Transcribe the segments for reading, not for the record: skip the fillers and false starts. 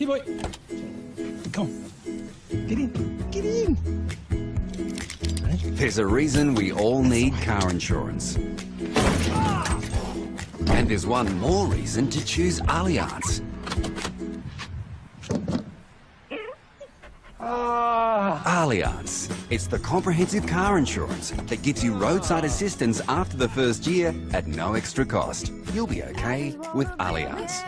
Hey, boy. Come. Get in. Get in. There's a reason we all need car insurance. And there's one more reason to choose Allianz. Allianz. It's the comprehensive car insurance that gives you roadside assistance after the first year at no extra cost. You'll be okay with Allianz.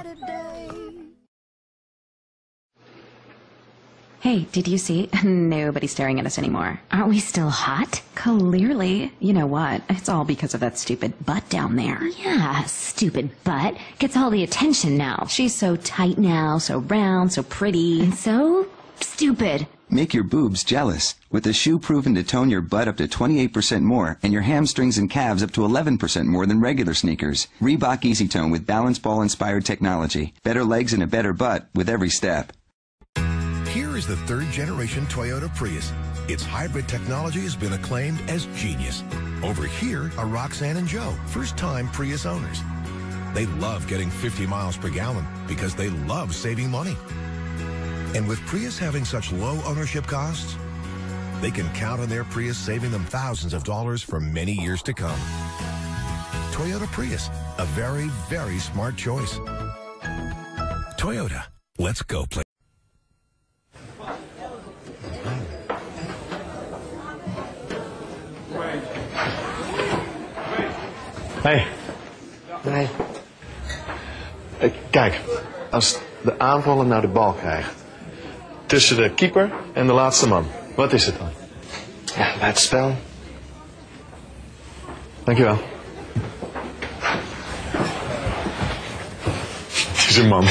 Hey, did you see? Nobody's staring at us anymore. Aren't we still hot? Clearly. You know what? It's all because of that stupid butt down there. Yeah, stupid butt. Gets all the attention now. She's so tight now, so round, so pretty. And so stupid. Make your boobs jealous with a shoe proven to tone your butt up to 28% more and your hamstrings and calves up to 11% more than regular sneakers. Reebok Easy Tone with balance ball inspired technology. Better legs and a better butt with every step. Here is the third-generation Toyota Prius. Its hybrid technology has been acclaimed as genius. Over here are Roxanne and Joe, first-time Prius owners. They love getting 50 miles per gallon because they love saving money. And with Prius having such low ownership costs, they can count on their Prius saving them thousands of dollars for many years to come. Toyota Prius, a very, very smart choice. Toyota, let's go play. Hey. Nee. Kijk, als de aanvaller nou de bal krijgt, tussen de keeper en de laatste man, wat is het dan? Ja, buitenspel. Dankjewel. Het is een man.